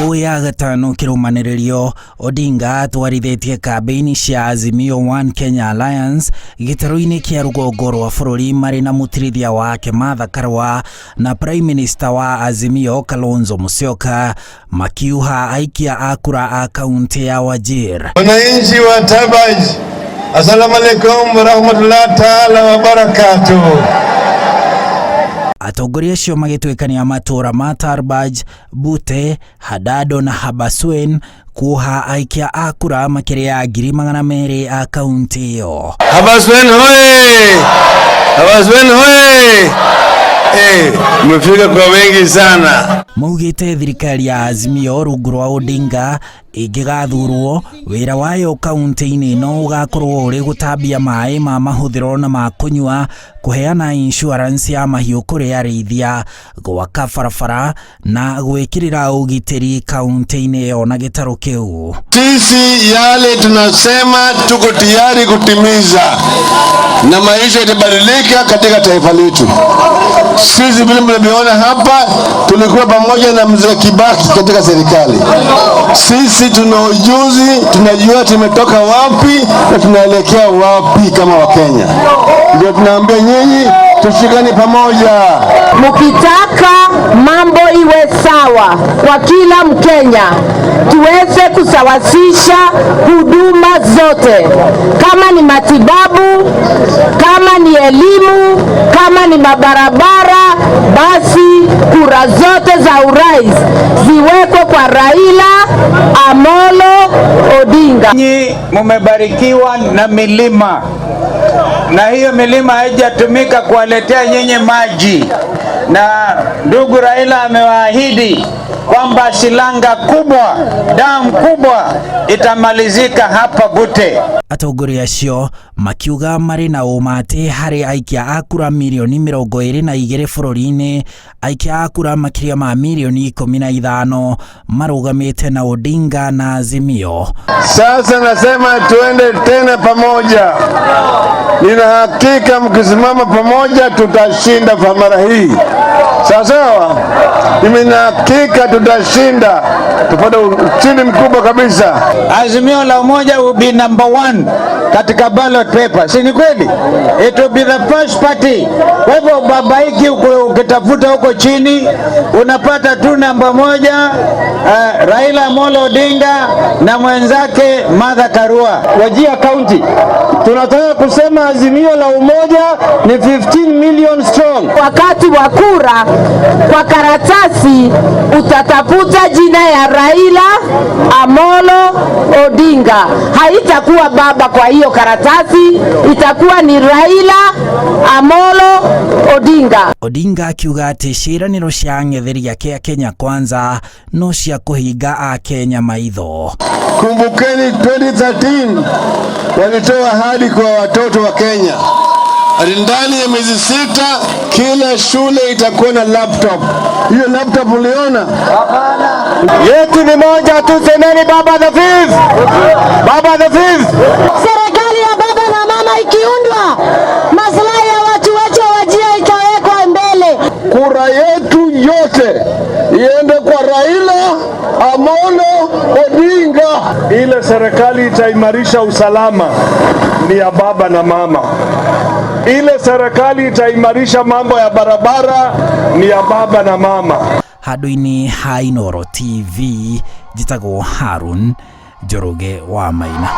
thikũ ya gatano kĩrũmanĩrĩrio, Odinga atwarithitie kambĩini cia Azimio One Kenya Alliance gĩtarũ-inĩ kĩa rũgongo rwa bũrũri marĩ na mũtirithia wake Martha Karua na Prime Minister wa Azimio Kalonzo Musyoka makiuha aikia a kura a kaunti ya Wajir. Wananchi wa Tarbaj, assalamu alaikum wa rahmatullahi ta'ala wa barakatuh. Atongoria acio magĩtuĩkania matũra ma Tarbaj, Bute, Hadado na Habaswein kuoha aikia a kura makĩria 200,000 a kaunti ĩyo. Habaswein hoye! Habaswein hoye! Mmefika kwa wengi sana. Maugĩte thirikari ya Azimio rungu rwa Odinga ĩngĩgathurwo, wĩra wayo kaunti-inĩ no ũgakorwo ũrĩ gũtambia maĩ ma mahũthĩro na ma kũnyua, kũheana insurance ya mahiũ kũrĩ arĩithia, gwaka barabara na gwĩkĩrĩra ũgitĩri kaunti-inĩ ĩyo na gĩtarũ kĩu. Sisi yale tunasema tuko tayari kutimiza na maisha itabadilika katika taifa letu. Sisi vile mnaviona hapa tulikuwa pamoja na mzee Kibaki katika serikali. Sisi tuna ujuzi, tunajua tumetoka wapi na tunaelekea wapi kama Wakenya. Ndio tunaambia nyinyi tushikane pamoja. Mkitaka mambo iwe sawa kwa kila Mkenya, tuweze kusawasisha huduma zote, kama ni matibabu, kama ni elimu, kama ni mabarabara, basi kura zote za urais ziwekwe kwa Raila Amolo Odinga. Nyinyi mumebarikiwa na milima, na hiyo milima haijatumika kuwaletea nyinyi maji, na ndugu Raila amewaahidi kwamba silanga kubwa, damu kubwa itamalizika hapa Bute. Atongoria acio makiuga marĩ na ũmate harĩ aikia a kura milioni 22 bũrũri-inĩ, aikia a kura makĩria ma milioni 15 marũgamĩte na Odinga na Azimio. Sasa nasema tuende tena pamoja. Nina hakika mkisimama pamoja tutashinda kwa mara hii. Sawa? Nina hakika tutashinda. Tupata ushindi mkubwa kabisa. Azimio la umoja will be number 1 katika ballot paper. Si ni kweli? It will be the first party. Kwa hivyo babaiki ukitafuta huko chini unapata tu namba 1, Raila Amolo Odinga na mwenzake Martha Karua. Wajir County. Tunataka kusema Azimio la umoja ni 15 million strong. Wakati wa kura kwa karatasi utatafuta jina ya Raila Amolo Odinga. Haitakuwa baba kwa hiyo karatasi, itakuwa ni Raila Amolo Odinga. Odinga akiuga atĩ ciĩranĩro cia ng'etheria kĩa Kenya Kwanza no cia kũhinga a Kenya maitho. Kumbukeni 2013 walitoa ahadi kwa watoto wa Kenya. Ndani ya miezi 6 kila shule itakuwa na laptop. Hiyo laptop uliona? Hapana. Yetu ni moja tu, semeni baba the fifth. Baba the fifth. Serikali ya baba na mama ikiundwa, maslahi ya watu wetu Wajir itawekwa mbele. Kura yetu yote iende kwa Raila Amolo Odinga. Ile serikali itaimarisha usalama ni ya baba na mama. Ile serikali itaimarisha mambo ya barabara ni ya baba na mama. Handũ-inĩ ha Inooro TV, njĩtagwo Harun Njoroge wa Maina.